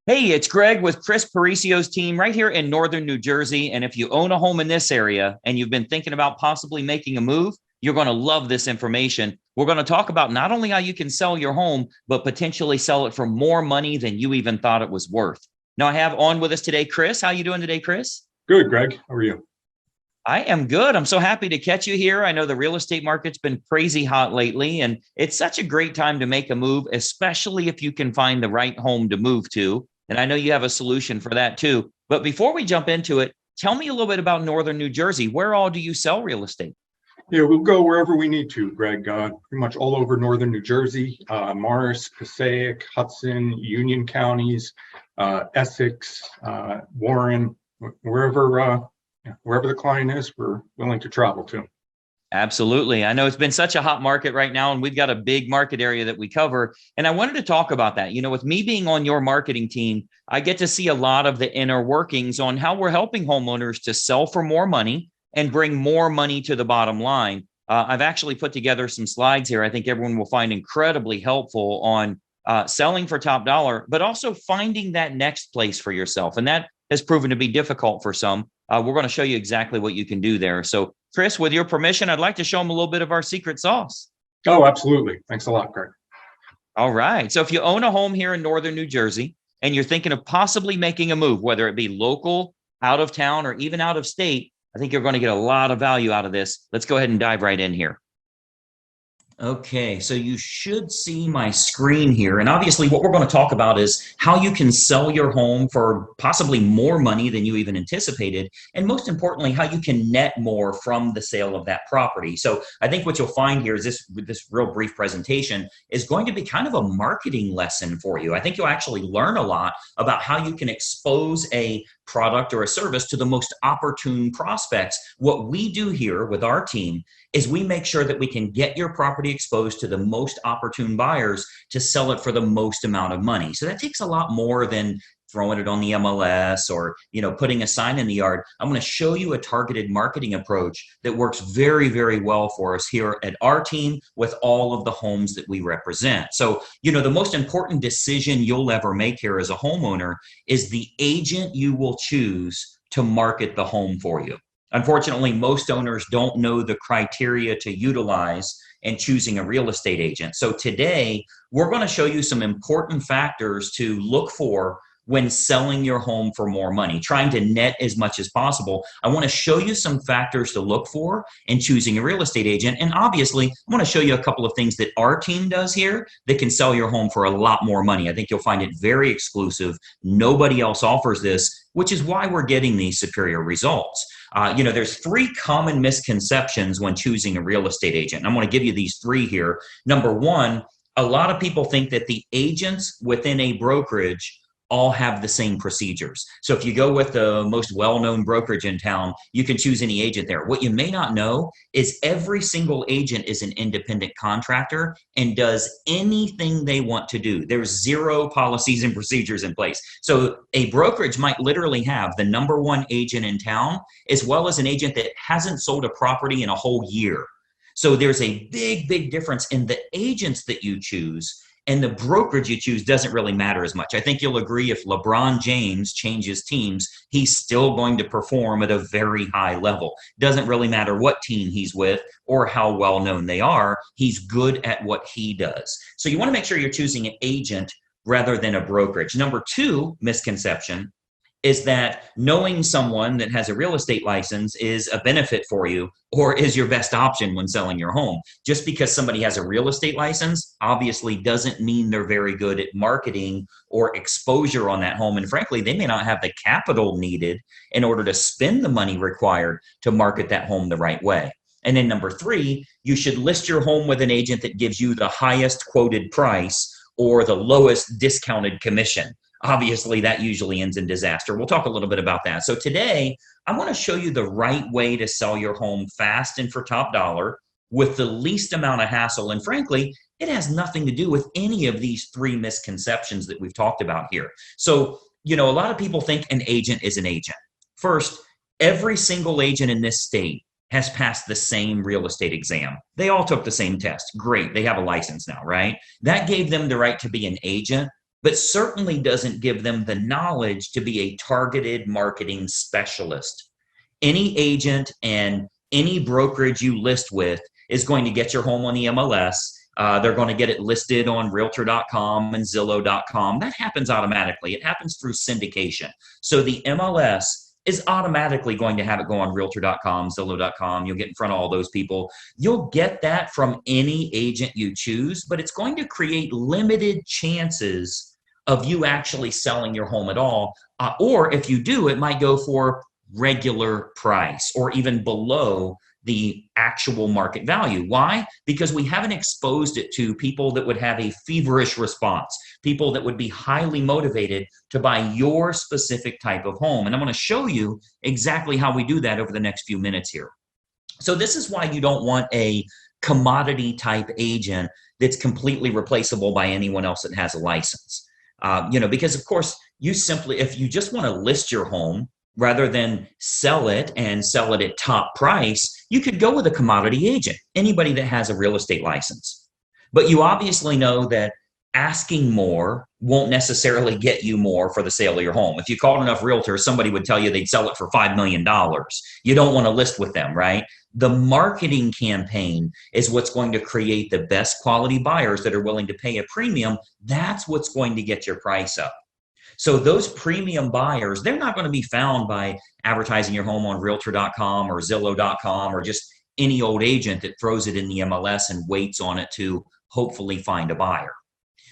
Hey, it's Greg with Chris Paricio's team right here in northern New Jersey. And if you own a home in this area and you've been thinking about possibly making a move, you're going to love this information. We're going to talk about not only how you can sell your home, but potentially sell it for more money than you even thought it was worth. Now, I have on with us today, Chris. How you doing today, Chris? Good, Greg. How are you? I am good. I'm so happy to catch you here. I know the real estate market's been crazy hot lately, and it's such a great time to make a move, especially if you can find the right home to move to. And I know you have a solution for that too. But before we jump into it, tell me a little bit about Northern New Jersey. Where all do you sell real estate? Yeah, we'll go wherever we need to, Greg. Pretty much all over northern New Jersey, Morris, Passaic, Hudson, Union counties, Essex, Warren, wherever the client is, we're willing to travel to. Absolutely. I know it's been such a hot market right now, and we've got a big market area that we cover. And I wanted to talk about that. With me being on your marketing team, I get to see a lot of the inner workings on how we're helping homeowners to sell for more money and bring more money to the bottom line. I've actually put together some slides here I think everyone will find incredibly helpful on selling for top dollar, but also finding that next place for yourself. And that has proven to be difficult for some. We're going to show you exactly what you can do there. So, Chris, with your permission, I'd like to show them a little bit of our secret sauce. Oh, absolutely. Thanks a lot, Greg. All right. So if you own a home here in northern New Jersey and you're thinking of possibly making a move, whether it be local, out of town, or even out of state, I think you're going to get a lot of value out of this. Let's go ahead and dive right in here. Okay, so you should see my screen here. And obviously, what we're going to talk about is how you can sell your home for possibly more money than you even anticipated. And most importantly, how you can net more from the sale of that property. So I think what you'll find here is this real brief presentation is going to be kind of a marketing lesson for you. I think you'll actually learn a lot about how you can expose a product or a service to the most opportune prospects. What we do here with our team is we make sure that we can get your property exposed to the most opportune buyers to sell it for the most amount of money. So that takes a lot more than throwing it on the MLS or putting a sign in the yard. I'm going to show you a targeted marketing approach that works very, very well for us here at our team with all of the homes that we represent. So, the most important decision you'll ever make here as a homeowner is the agent you will choose to market the home for you. Unfortunately, most owners don't know the criteria to utilize in choosing a real estate agent. So today, we're going to show you some important factors to look for when selling your home for more money, trying to net as much as possible. I want to show you some factors to look for in choosing a real estate agent. And obviously, I want to show you a couple of things that our team does here that can sell your home for a lot more money. I think you'll find it very exclusive. Nobody else offers this, which is why we're getting these superior results. There's three common misconceptions when choosing a real estate agent. And I'm going to give you these three here. Number one, a lot of people think that the agents within a brokerage all have the same procedures. So if you go with the most well-known brokerage in town, you can choose any agent there. What you may not know is every single agent is an independent contractor and does anything they want to do. There's zero policies and procedures in place. So a brokerage might literally have the number one agent in town, as well as an agent that hasn't sold a property in a whole year. So there's a big, big difference in the agents that you choose, and the brokerage you choose doesn't really matter as much. I think you'll agree if LeBron James changes teams, he's still going to perform at a very high level. Doesn't really matter what team he's with or how well known they are. He's good at what he does. So you want to make sure you're choosing an agent rather than a brokerage. Number two misconception is that knowing someone that has a real estate license is a benefit for you or is your best option when selling your home. Just because somebody has a real estate license obviously doesn't mean they're very good at marketing or exposure on that home. And frankly, they may not have the capital needed in order to spend the money required to market that home the right way. And then number three, you should list your home with an agent that gives you the highest quoted price or the lowest discounted commission. Obviously, that usually ends in disaster. We'll talk a little bit about that. So today, I want to show you the right way to sell your home fast and for top dollar with the least amount of hassle. And frankly, it has nothing to do with any of these three misconceptions that we've talked about here. So, a lot of people think an agent is an agent. First, every single agent in this state has passed the same real estate exam. They all took the same test. Great. They have a license now, right? That gave them the right to be an agent. but certainly doesn't give them the knowledge to be a targeted marketing specialist. Any agent and any brokerage you list with is going to get your home on the MLS. They're going to get it listed on realtor.com and zillow.com. That happens automatically. It happens through syndication. So the MLS is automatically going to have it go on realtor.com, zillow.com. You'll get in front of all those people. You'll get that from any agent you choose, but it's going to create limited chances of you actually selling your home at all. Or if you do, it might go for regular price or even below the actual market value. Why? Because we haven't exposed it to people that would have a feverish response, people that would be highly motivated to buy your specific type of home. And I'm going to show you exactly how we do that over the next few minutes here. So this is why you don't want a commodity type agent that's completely replaceable by anyone else that has a license. Because of course, if you just want to list your home rather than sell it and sell it at top price, you could go with a commodity agent, anybody that has a real estate license. But you obviously know that asking more won't necessarily get you more for the sale of your home. If you called enough realtors, somebody would tell you they'd sell it for $5 million. You don't want to list with them, right? The marketing campaign is what's going to create the best quality buyers that are willing to pay a premium. That's what's going to get your price up. So those premium buyers, they're not going to be found by advertising your home on realtor.com or zillow.com or just any old agent that throws it in the MLS and waits on it to hopefully find a buyer.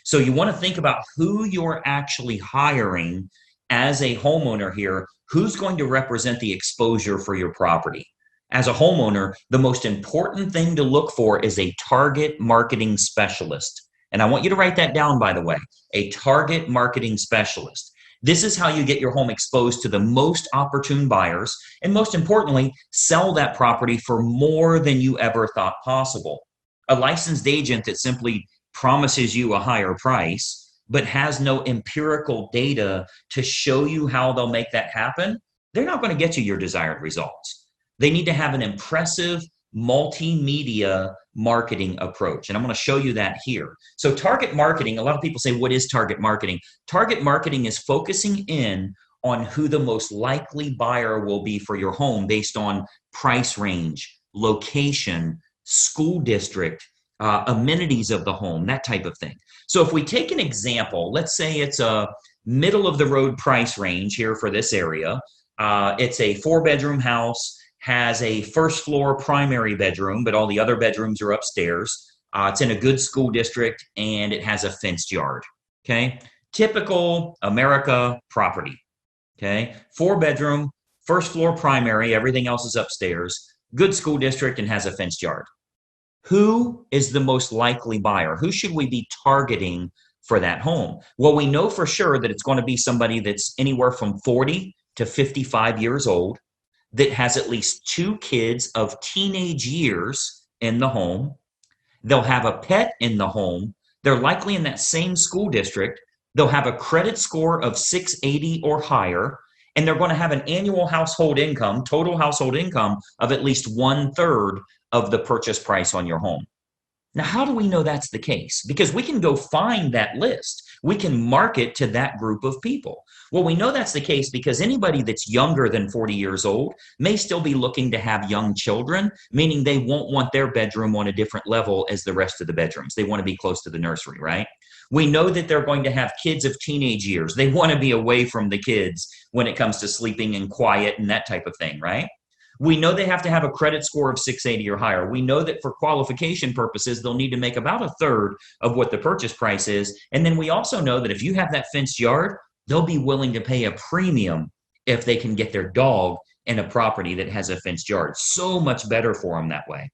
So you want to think about who you're actually hiring as a homeowner here, who's going to represent the exposure for your property. As a homeowner, the most important thing to look for is a target marketing specialist. And I want you to write that down, by the way, a target marketing specialist. This is how you get your home exposed to the most opportune buyers, and most importantly, sell that property for more than you ever thought possible. A licensed agent that simply promises you a higher price, but has no empirical data to show you how they'll make that happen, they're not going to get you your desired results. They need to have an impressive multimedia marketing approach. And I'm going to show you that here. So target marketing, a lot of people say, what is target marketing? Target marketing is focusing in on who the most likely buyer will be for your home based on price range, location, school district, amenities of the home, that type of thing. So if we take an example, let's say it's a middle of the road price range here for this area. It's a 4-bedroom house, has a first floor primary bedroom, but all the other bedrooms are upstairs. It's in a good school district and it has a fenced yard. Okay. Typical America property. Okay. 4-bedroom, first floor primary, everything else is upstairs, good school district and has a fenced yard. Who is the most likely buyer? Who should we be targeting for that home? Well, we know for sure that it's going to be somebody that's anywhere from 40 to 55 years old, that has at least 2 kids of teenage years in the home. They'll have a pet in the home. They're likely in that same school district. They'll have a credit score of 680 or higher, and they're going to have an annual household income, total household income of at least 1/3 of the purchase price on your home. Now, how do we know that's the case? Because we can go find that list. We can market to that group of people. Well, we know that's the case because anybody that's younger than 40 years old may still be looking to have young children, meaning they won't want their bedroom on a different level as the rest of the bedrooms. They want to be close to the nursery, right? We know that they're going to have kids of teenage years. They want to be away from the kids when it comes to sleeping and quiet and that type of thing, right? We know they have to have a credit score of 680 or higher. We know that for qualification purposes, they'll need to make about 1/3 of what the purchase price is. And then we also know that if you have that fenced yard, they'll be willing to pay a premium if they can get their dog in a property that has a fenced yard. So much better for them that way.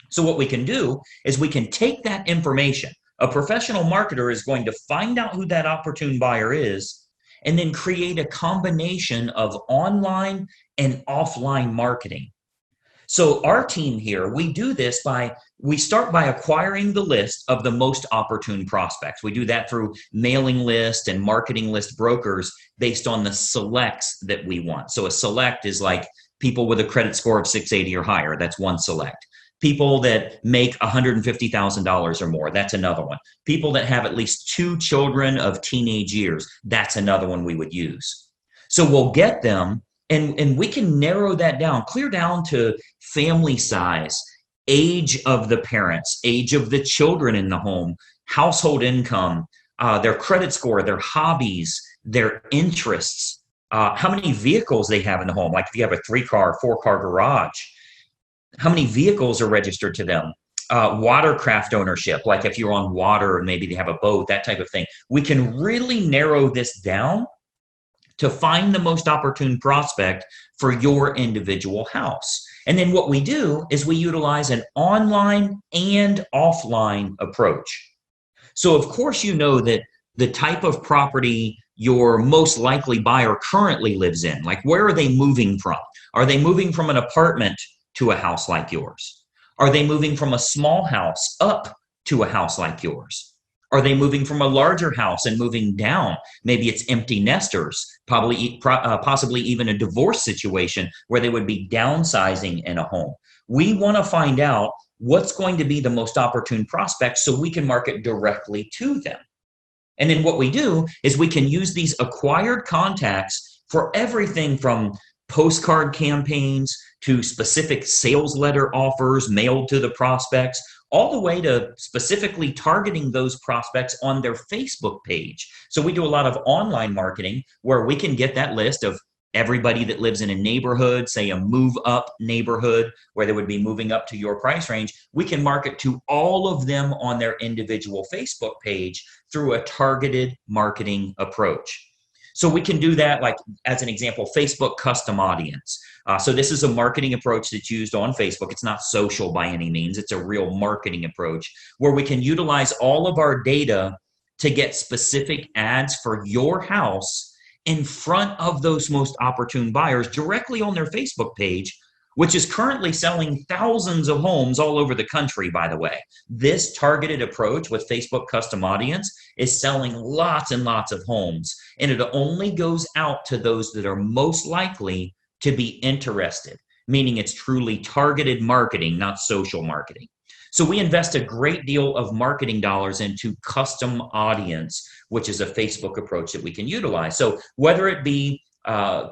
So what we can do is we can take that information. A professional marketer is going to find out who that opportune buyer is and then create a combination of online and offline marketing. So our team here, we do this we start by acquiring the list of the most opportune prospects. We do that through mailing list and marketing list brokers based on the selects that we want. So a select is like people with a credit score of 680 or higher. That's one select. People that make $150,000 or more, that's another one. People that have at least 2 children of teenage years, that's another one we would use. So we'll get them, and we can narrow that down, clear down to family size, age of the parents, age of the children in the home, household income, their credit score, their hobbies, their interests, how many vehicles they have in the home. Like if you have a 3-car, 4-car garage, how many vehicles are registered to them? Watercraft ownership, like if you're on water and maybe they have a boat, that type of thing. We can really narrow this down to find the most opportune prospect for your individual house. And then what we do is we utilize an online and offline approach. So of course, you know that the type of property your most likely buyer currently lives in, like where are they moving from? Are they moving from an apartment to a house like yours? Are they moving from a small house up to a house like yours? Are they moving from a larger house and moving down? Maybe it's empty nesters, possibly even a divorce situation where they would be downsizing in a home. We want to find out what's going to be the most opportune prospect so we can market directly to them. And then what we do is we can use these acquired contacts for everything from postcard campaigns to specific sales letter offers mailed to the prospects, all the way to specifically targeting those prospects on their Facebook page. So we do a lot of online marketing where we can get that list of everybody that lives in a neighborhood, say a move up neighborhood where they would be moving up to your price range. We can market to all of them on their individual Facebook page through a targeted marketing approach. So we can do that, like as an example, Facebook custom audience. So this is a marketing approach that's used on Facebook. It's not social by any means. It's a real marketing approach where we can utilize all of our data to get specific ads for your house in front of those most opportune buyers directly on their Facebook page, which is currently selling thousands of homes all over the country, by the way. This targeted approach with Facebook custom audience is selling lots and lots of homes, and it only goes out to those that are most likely to be interested, meaning it's truly targeted marketing, not social marketing. So we invest a great deal of marketing dollars into custom audience, which is a Facebook approach that we can utilize. So whether it be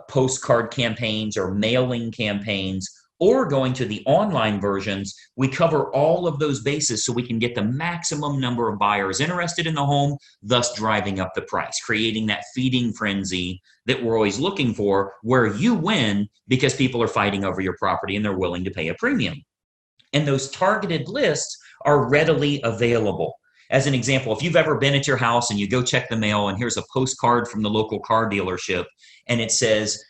postcard campaigns or mailing campaigns or going to the online versions, we cover all of those bases so we can get the maximum number of buyers interested in the home, thus driving up the price, creating that feeding frenzy that we're always looking for, where you win because people are fighting over your property and they're willing to pay a premium. And those targeted lists are readily available. As an example, if you've ever been at your house and you go check the mail and here's a postcard from the local car dealership and it says,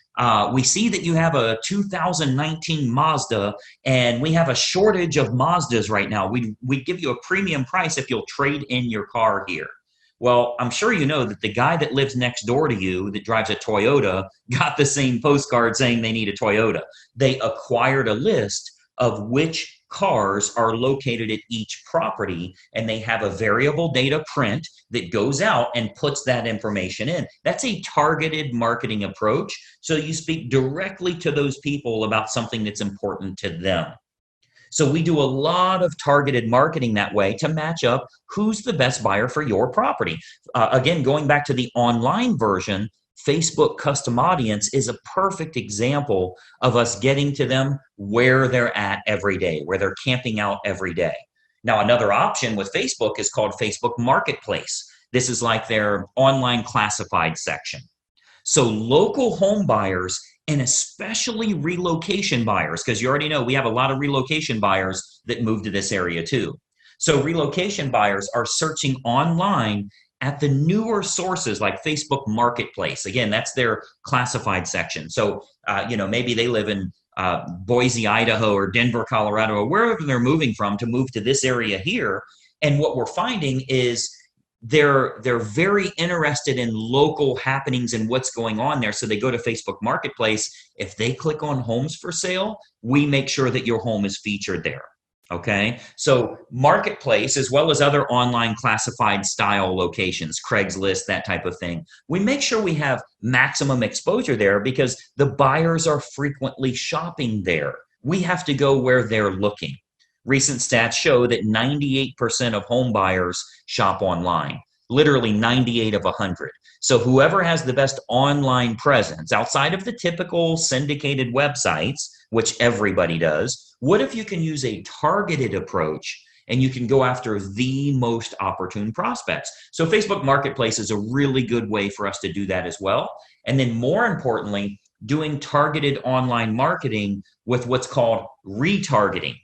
we see that you have a 2019 Mazda and we have a shortage of Mazdas right now. We'd give you a premium price if you'll trade in your car here. Well, I'm sure you know that the guy that lives next door to you that drives a Toyota got the same postcard saying they need a Toyota. They acquired a list of which cars are located at each property, and they have a variable data print that goes out and puts that information in. That's a targeted marketing approach. So you speak directly to those people about something that's important to them. So we do a lot of targeted marketing that way to match up who's the best buyer for your property. Again, going back to the online version, Facebook custom audience is a perfect example of us getting to them where they're at every day, where they're camping out every day. Now, another option with Facebook is called Facebook Marketplace. This is like their online classified section. So local home buyers and especially relocation buyers, because you already know we have a lot of relocation buyers that move to this area too. So relocation buyers are searching online at the newer sources like Facebook Marketplace. Again, that's their classified section. So, maybe they live in Boise, Idaho, or Denver, Colorado, or wherever they're moving from to move to this area here. And what we're finding is they're very interested in local happenings and what's going on there. So they go to Facebook Marketplace. If they click on homes for sale, we make sure that your home is featured there. Okay, so Marketplace, as well as other online classified style locations, Craigslist, that type of thing, we make sure we have maximum exposure there because the buyers are frequently shopping there. We have to go where they're looking. Recent stats show that 98% of home buyers shop online, literally 98 of 100. So whoever has the best online presence outside of the typical syndicated websites, which everybody does, what if you can use a targeted approach and you can go after the most opportune prospects? So Facebook Marketplace is a really good way for us to do that as well. And then more importantly, doing targeted online marketing with what's called retargeting.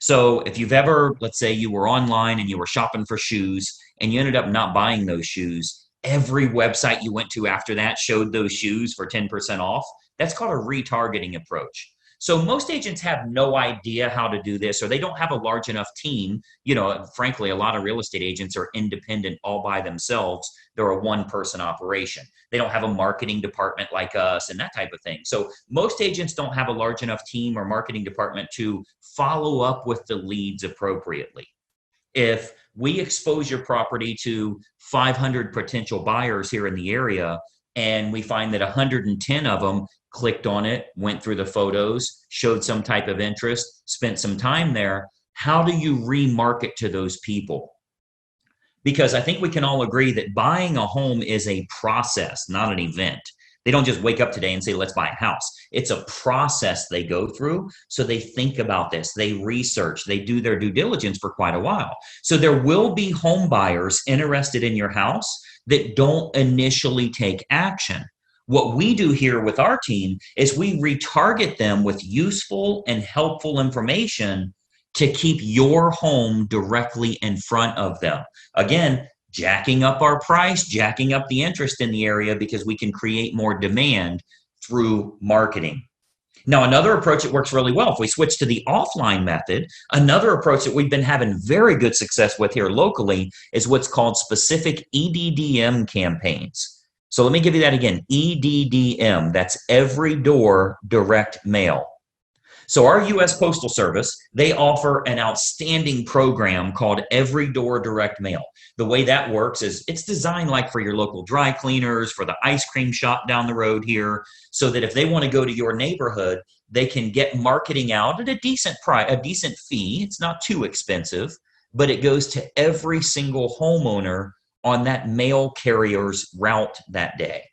So if you've ever, let's say you were online and you were shopping for shoes and you ended up not buying those shoes, every website you went to after that showed those shoes for 10% off. That's called a retargeting approach. So most agents have no idea how to do this, or they don't have a large enough team. You know, frankly, a lot of real estate agents are independent all by themselves. They're a one-person operation. They don't have a marketing department like us and that type of thing. So most agents don't have a large enough team or marketing department to follow up with the leads appropriately. If we expose your property to 500 potential buyers here in the area, and we find that 110 of them clicked on it, went through the photos, showed some type of interest, spent some time there, how do you remarket to those people? Because I think we can all agree that buying a home is a process, not an event. They don't just wake up today and say, let's buy a house. It's a process they go through. So they think about this, they research, they do their due diligence for quite a while. So there will be home buyers interested in your house that don't initially take action. What we do here with our team is we retarget them with useful and helpful information to keep your home directly in front of them. Again, jacking up our price, jacking up the interest in the area because we can create more demand through marketing. Now, another approach that works really well, if we switch to the offline method, another approach that we've been having very good success with here locally is what's called specific EDDM campaigns. So let me give you that again, EDDM, that's every door direct mail. So our U.S. Postal Service, they offer an outstanding program called Every Door Direct Mail. The way that works is it's designed like for your local dry cleaners, for the ice cream shop down the road here, so that if they want to go to your neighborhood, they can get marketing out at a decent price, a decent fee. It's not too expensive, but it goes to every single homeowner on that mail carrier's route that day.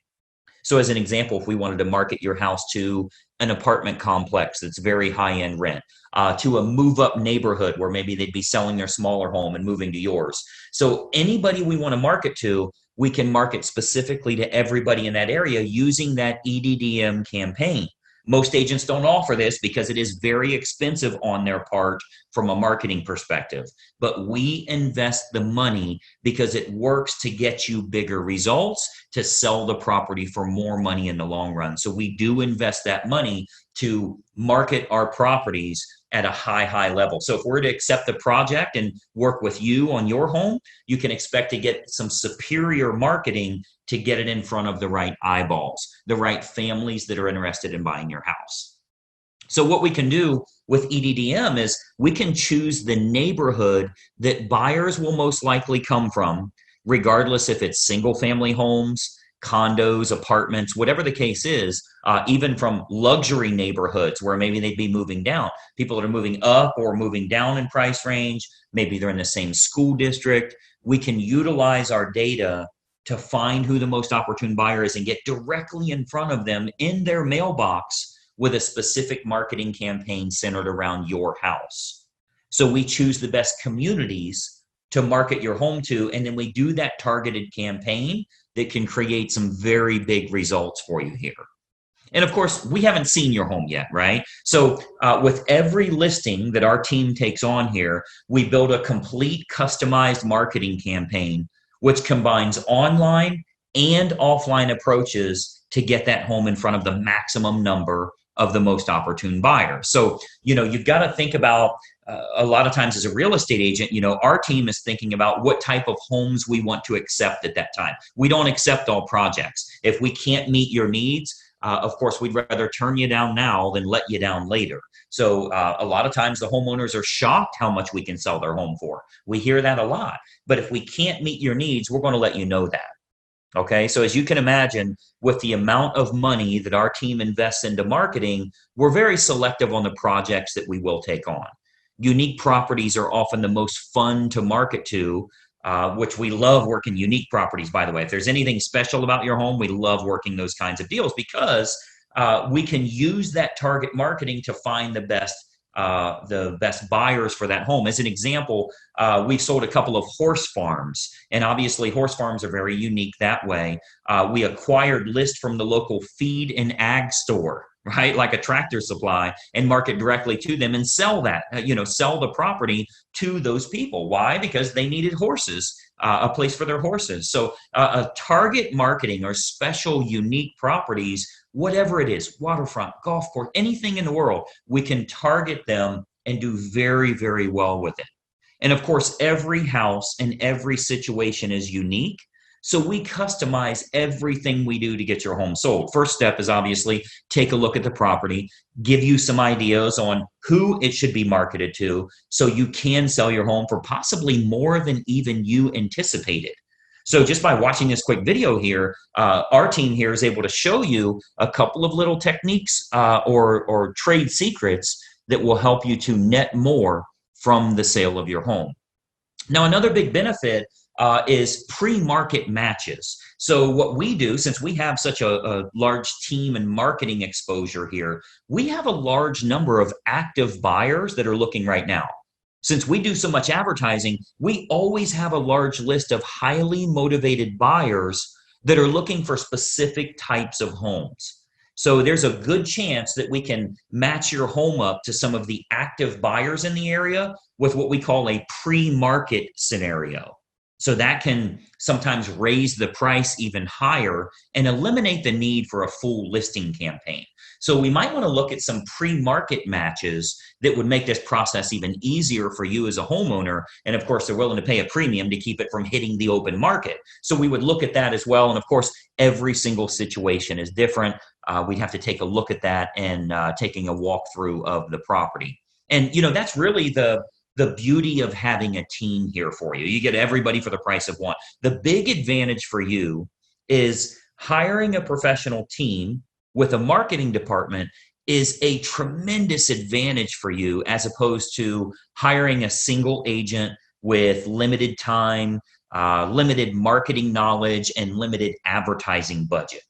So as an example, if we wanted to market your house to an apartment complex that's very high-end rent, to a move-up neighborhood where maybe they'd be selling their smaller home and moving to yours. So anybody we want to market to, we can market specifically to everybody in that area using that EDDM campaign. Most agents don't offer this because it is very expensive on their part from a marketing perspective. But we invest the money because it works to get you bigger results, to sell the property for more money in the long run. So we do invest that money to market our properties at a high level. So if we're to accept the project and work with you on your home, you can expect to get some superior marketing to get it in front of the right eyeballs, the right families that are interested in buying your house. So what we can do with EDDM is we can choose the neighborhood that buyers will most likely come from, regardless if it's single family homes, condos, apartments, whatever the case is, even from luxury neighborhoods where maybe they'd be moving down. People that are moving up or moving down in price range, maybe they're in the same school district. We can utilize our data to find who the most opportune buyer is and get directly in front of them in their mailbox with a specific marketing campaign centered around your house. So we choose the best communities to market your home to, and then we do that targeted campaign that can create some very big results for you here. And of course, we haven't seen your home yet, right? So with every listing that our team takes on here, we build a complete customized marketing campaign which combines online and offline approaches to get that home in front of the maximum number of the most opportune buyers. So, you've got to think about a lot of times as a real estate agent, our team is thinking about what type of homes we want to accept at that time. We don't accept all projects. If we can't meet your needs, of course, we'd rather turn you down now than let you down later. So a lot of times the homeowners are shocked how much we can sell their home for. We hear that a lot. But if we can't meet your needs, we're going to let you know that. Okay, so as you can imagine, with the amount of money that our team invests into marketing, we're very selective on the projects that we will take on. unique properties are often the most fun to market to, which we love working unique properties, by the way. If there's anything special about your home, we love working those kinds of deals because we can use that target marketing to find the best buyers for that home. As an example, we've sold a couple of horse farms, and obviously horse farms are very unique that way. We acquired list from the local feed and ag store, right? Like a Tractor Supply, and market directly to them and sell that, sell the property to those people. Why? Because they needed horses, a place for their horses. So a target marketing or special unique properties, whatever it is, waterfront, golf course, anything in the world, we can target them and do very, very well with it. And of course, every house and every situation is unique. So we customize everything we do to get your home sold. First step is obviously take a look at the property, give you some ideas on who it should be marketed to so you can sell your home for possibly more than even you anticipated. So just by watching this quick video here, our team here is able to show you a couple of little techniques or trade secrets that will help you to net more from the sale of your home. Now, another big benefit is pre-market matches. So what we do, since we have such a large team and marketing exposure here, we have a large number of active buyers that are looking right now. Since we do so much advertising, we always have a large list of highly motivated buyers that are looking for specific types of homes. So there's a good chance that we can match your home up to some of the active buyers in the area with what we call a pre-market scenario. So that can sometimes raise the price even higher and eliminate the need for a full listing campaign. So we might want to look at some pre-market matches that would make this process even easier for you as a homeowner. And of course, they're willing to pay a premium to keep it from hitting the open market. So we would look at that as well. And of course, every single situation is different. We'd have to take a look at that and taking a walkthrough of the property. And, that's really the beauty of having a team here for you. You get everybody for the price of one. The big advantage for you is hiring a professional team with a marketing department is a tremendous advantage for you as opposed to hiring a single agent with limited time, limited marketing knowledge, and limited advertising budget.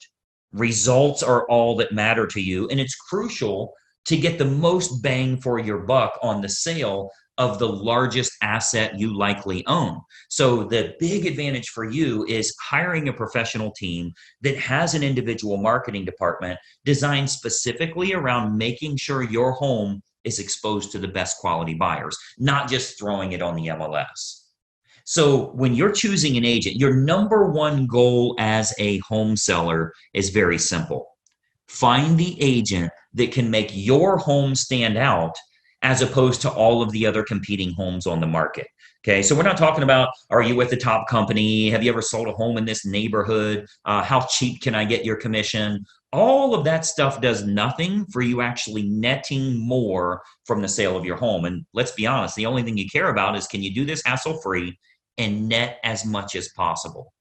Results are all that matter to you, and it's crucial to get the most bang for your buck on the sale of the largest asset you likely own. So the big advantage for you is hiring a professional team that has an individual marketing department designed specifically around making sure your home is exposed to the best quality buyers, not just throwing it on the MLS. So when you're choosing an agent, your number one goal as a home seller is very simple. Find the agent that can make your home stand out as opposed to all of the other competing homes on the market. Okay, so we're not talking about, are you with the top company? Have you ever sold a home in this neighborhood? How cheap can I get your commission? All of that stuff does nothing for you actually netting more from the sale of your home. And let's be honest, the only thing you care about is, can you do this hassle-free and net as much as possible?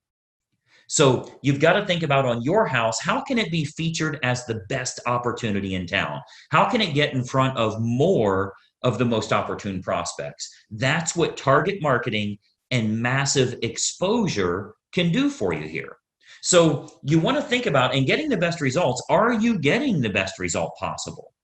So you've got to think about, on your house, how can it be featured as the best opportunity in town? How can it get in front of more of the most opportune prospects? That's what target marketing and massive exposure can do for you here. So you want to think about, in getting the best results, are you getting the best result possible?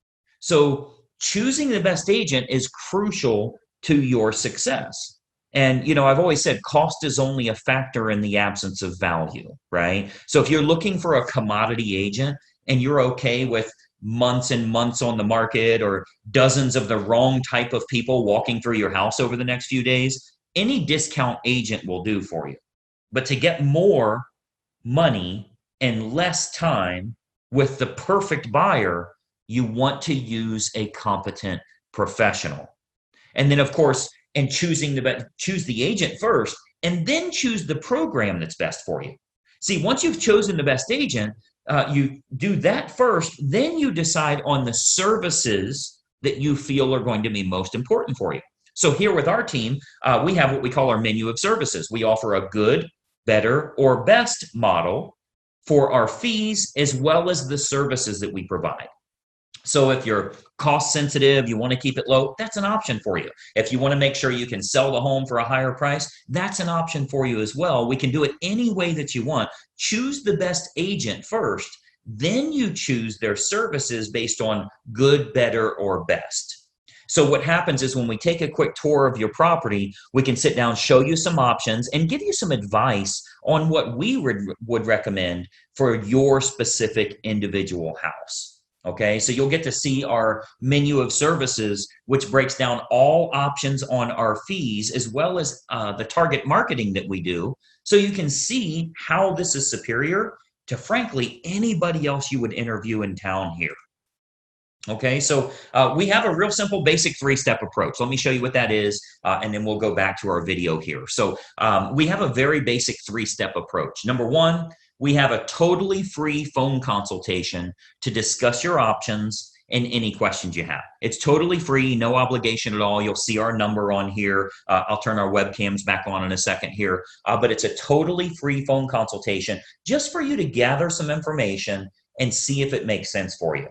So choosing the best agent is crucial to your success. And, I've always said cost is only a factor in the absence of value, right? So if you're looking for a commodity agent and you're okay with months and months on the market or dozens of the wrong type of people walking through your house over the next few days, any discount agent will do for you. But to get more money and less time with the perfect buyer, you want to use a competent professional. And then, of course, and choose the agent first, and then choose the program that's best for you. See, once you've chosen the best agent, you do that first, then you decide on the services that you feel are going to be most important for you. So here with our team, we have what we call our menu of services. We offer a good, better, or best model for our fees as well as the services that we provide. So if you're cost sensitive, you want to keep it low, that's an option for you. If you want to make sure you can sell the home for a higher price, that's an option for you as well. We can do it any way that you want. Choose the best agent first, then you choose their services based on good, better, or best. So what happens is when we take a quick tour of your property, we can sit down, show you some options, and give you some advice on what we would recommend for your specific individual house. Okay, so you'll get to see our menu of services, which breaks down all options on our fees, as well as the target marketing that we do. So you can see how this is superior to, frankly, anybody else you would interview in town here. Okay, so we have a real simple basic three-step approach. Let me show you what that is, and then we'll go back to our video here. So we have a very basic three-step approach. Number one, we have a totally free phone consultation to discuss your options and any questions you have. It's totally free, no obligation at all. You'll see our number on here. I'll turn our webcams back on in a second here, but it's a totally free phone consultation just for you to gather some information and see if it makes sense for you.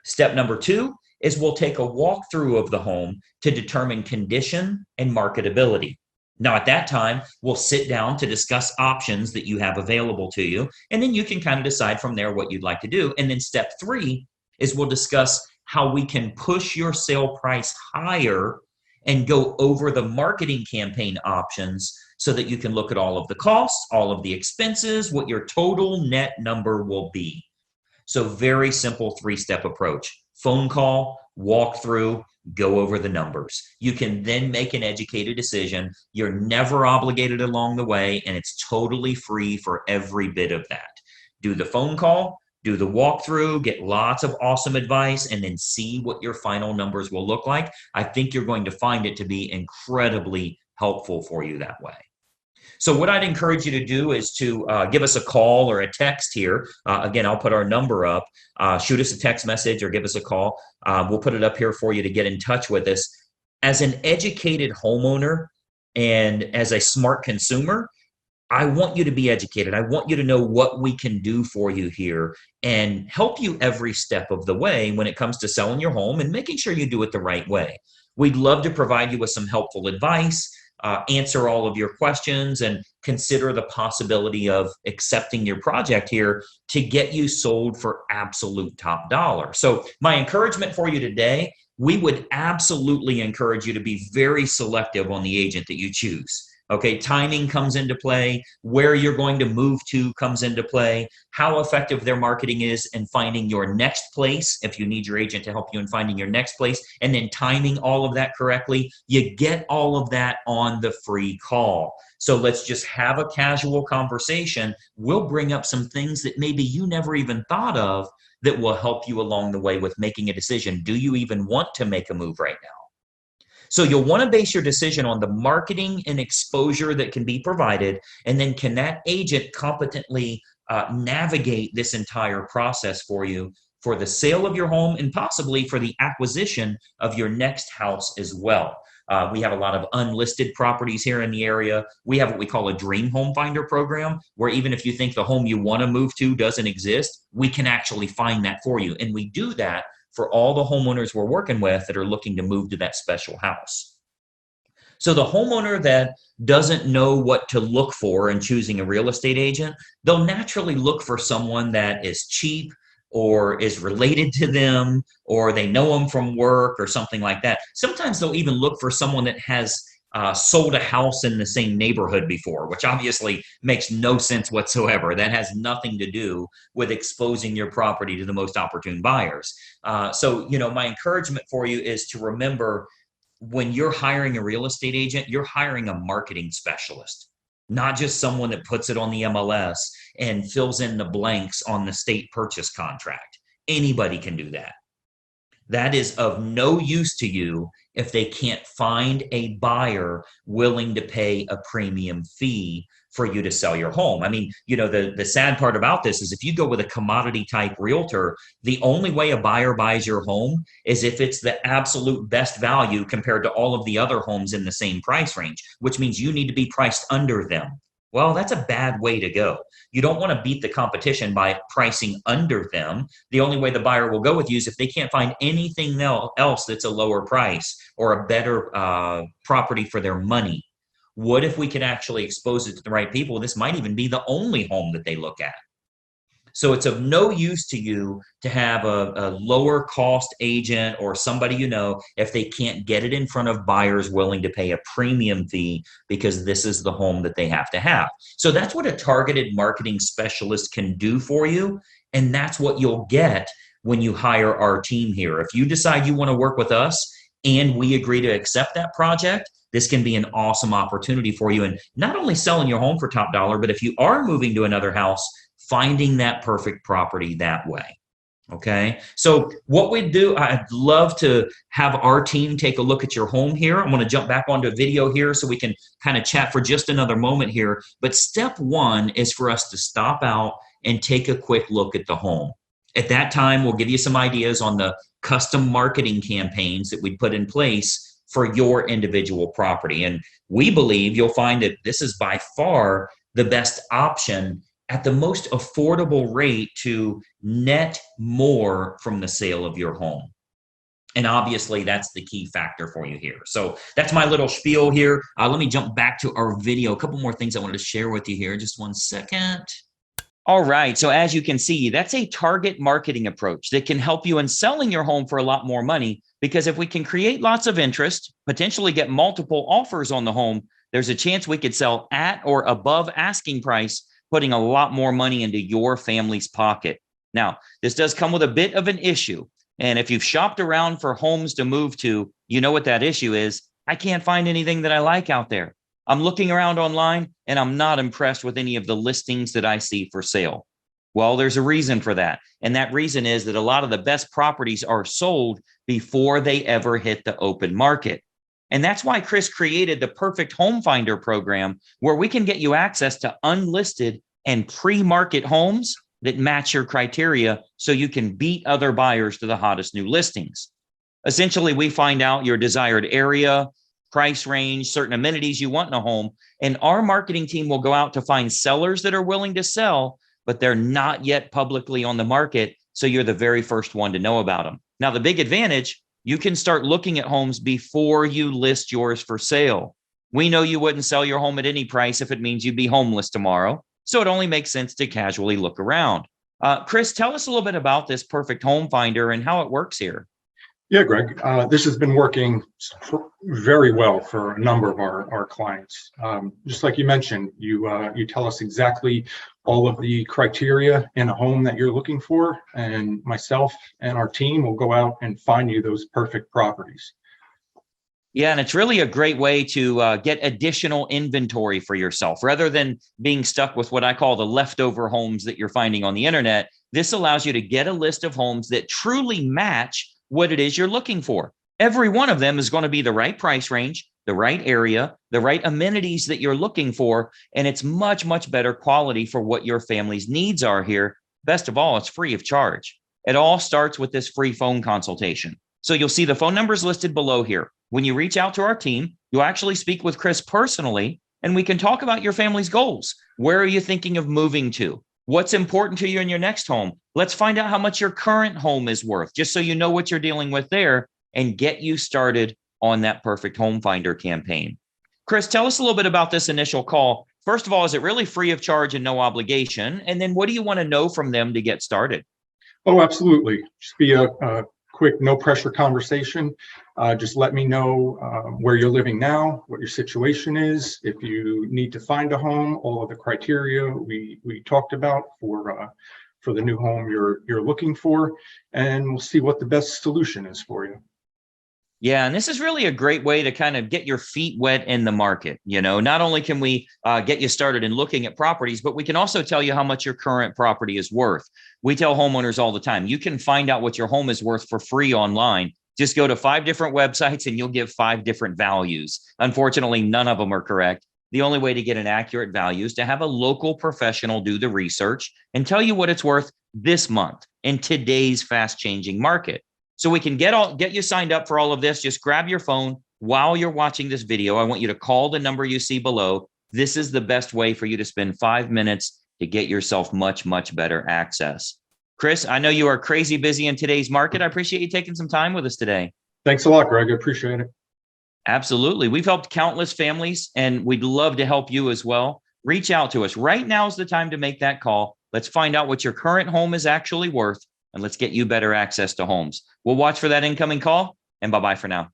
Step number two is we'll take a walkthrough of the home to determine condition and marketability. Now, at that time, we'll sit down to discuss options that you have available to you, and then you can kind of decide from there what you'd like to do. And then step three is we'll discuss how we can push your sale price higher and go over the marketing campaign options so that you can look at all of the costs, all of the expenses, what your total net number will be. So very simple three-step approach. Phone call, walk through, go over the numbers. You can then make an educated decision. You're never obligated along the way, and it's totally free for every bit of that. Do the phone call, do the walkthrough, get lots of awesome advice, and then see what your final numbers will look like. I think you're going to find it to be incredibly helpful for you that way. So what I'd encourage you to do is to give us a call or a text here. Again, I'll put our number up. Shoot us a text message or give us a call. We'll put it up here for you to get in touch with us. As an educated homeowner and as a smart consumer, I want you to be educated. I want you to know what we can do for you here and help you every step of the way when it comes to selling your home and making sure you do it the right way. We'd love to provide you with some helpful advice, answer all of your questions, and consider the possibility of accepting your project here to get you sold for absolute top dollar. So my encouragement for you today, we would absolutely encourage you to be very selective on the agent that you choose. Okay, timing comes into play, where you're going to move to comes into play, how effective their marketing is in finding your next place, if you need your agent to help you in finding your next place, and then timing all of that correctly. You get all of that on the free call. So let's just have a casual conversation. We'll bring up some things that maybe you never even thought of that will help you along the way with making a decision. Do you even want to make a move right now? So you'll want to base your decision on the marketing and exposure that can be provided, and then can that agent competently navigate this entire process for you for the sale of your home and possibly for the acquisition of your next house as well. We have a lot of unlisted properties here in the area. We have what we call a dream home finder program, where even if you think the home you want to move to doesn't exist, we can actually find that for you. And we do that for all the homeowners we're working with that are looking to move to that special house. So the homeowner that doesn't know what to look for in choosing a real estate agent, they'll naturally look for someone that is cheap or is related to them, or they know them from work or something like that. Sometimes they'll even look for someone that has sold a house in the same neighborhood before, which obviously makes no sense whatsoever. That has nothing to do with exposing your property to the most opportune buyers. So, my encouragement for you is to remember, when you're hiring a real estate agent, you're hiring a marketing specialist, not just someone that puts it on the MLS and fills in the blanks on the state purchase contract. Anybody can do that. That is of no use to you if they can't find a buyer willing to pay a premium fee for you to sell your home. I mean, the sad part about this is if you go with a commodity type realtor, the only way a buyer buys your home is if it's the absolute best value compared to all of the other homes in the same price range, which means you need to be priced under them. Well, that's a bad way to go. You don't want to beat the competition by pricing under them. The only way the buyer will go with you is if they can't find anything else that's a lower price or a better property for their money. What if we could actually expose it to the right people? This might even be the only home that they look at. So it's of no use to you to have a lower cost agent or somebody you know if they can't get it in front of buyers willing to pay a premium fee because this is the home that they have to have. So that's what a targeted marketing specialist can do for you. And that's what you'll get when you hire our team here. If you decide you want to work with us and we agree to accept that project, this can be an awesome opportunity for you. And not only selling your home for top dollar, but if you are moving to another house, finding that perfect property that way. Okay. So what we do, I'd love to have our team take a look at your home here. I'm going to jump back onto a video here so we can kind of chat for just another moment here. But step one is for us to stop out and take a quick look at the home. At that time, we'll give you some ideas on the custom marketing campaigns that we put in place for your individual property. And we believe you'll find that this is by far the best option at the most affordable rate to net more from the sale of your home. And obviously, that's the key factor for you here. So that's my little spiel here. Let me jump back to our video. A couple more things I wanted to share with you here. Just one second. All right. So as you can see, that's a target marketing approach that can help you in selling your home for a lot more money. Because if we can create lots of interest, potentially get multiple offers on the home, there's a chance we could sell at or above asking price, putting a lot more money into your family's pocket. Now, this does come with a bit of an issue. And if you've shopped around for homes to move to, you know what that issue is. I can't find anything that I like out there. I'm looking around online and I'm not impressed with any of the listings that I see for sale. Well, there's a reason for that. And that reason is that a lot of the best properties are sold before they ever hit the open market. And that's why Chris created the Perfect Home Finder program, where we can get you access to unlisted and pre-market homes that match your criteria so you can beat other buyers to the hottest new listings. Essentially, we find out your desired area, price range, certain amenities you want in a home, and our marketing team will go out to find sellers that are willing to sell, but they're not yet publicly on the market, so you're the very first one to know about them. Now, the big advantage, you can start looking at homes before you list yours for sale. We know you wouldn't sell your home at any price if it means you'd be homeless tomorrow, so it only makes sense to casually look around. Chris, tell us a little bit about this Perfect Home Finder and how it works here. Yeah, Greg, this has been working very well for a number of our clients. Just like you mentioned, you tell us exactly all of the criteria in a home that you're looking for, and myself and our team will go out and find you those perfect properties. Yeah, and it's really a great way to get additional inventory for yourself. Rather than being stuck with what I call the leftover homes that you're finding on the internet, this allows you to get a list of homes that truly match what it is you're looking for. Every one of them is going to be the right price range, the right area, the right amenities that you're looking for, and it's much, much better quality for what your family's needs are here. Best of all, it's free of charge. It all starts with this free phone consultation. So you'll see the phone numbers listed below here. When you reach out to our team, you'll actually speak with Chris personally, and we can talk about your family's goals. Where are you thinking of moving to? What's important to you in your next home? Let's find out how much your current home is worth, just so you know what you're dealing with there, and get you started on that Perfect Home Finder campaign. Chris, tell us a little bit about this initial call. First of all, is it really free of charge and no obligation? And then what do you want to know from them to get started? Oh, absolutely. Just be a quick, no pressure conversation. Just let me know where you're living now, what your situation is. If you need to find a home, all of the criteria we talked about for the new home you're looking for, and we'll see what the best solution is for you. Yeah, and this is really a great way to kind of get your feet wet in the market. You know, not only can we get you started in looking at properties, but we can also tell you how much your current property is worth. We tell homeowners all the time, you can find out what your home is worth for free online. Just go to 5 different websites and you'll get 5 different values. Unfortunately, none of them are correct. The only way to get an accurate value is to have a local professional do the research and tell you what it's worth this month in today's fast-changing market. So we can get you signed up for all of this. Just grab your phone while you're watching this video. I want you to call the number you see below. this is the best way for you to spend 5 minutes to get yourself much, much better access. Chris, I know you are crazy busy in today's market. I appreciate you taking some time with us today. Thanks a lot, Greg. I appreciate it. Absolutely. We've helped countless families, and we'd love to help you as well. Reach out to us. Right now is the time to make that call. Let's find out what your current home is actually worth, and let's get you better access to homes. We'll watch for that incoming call, and bye-bye for now.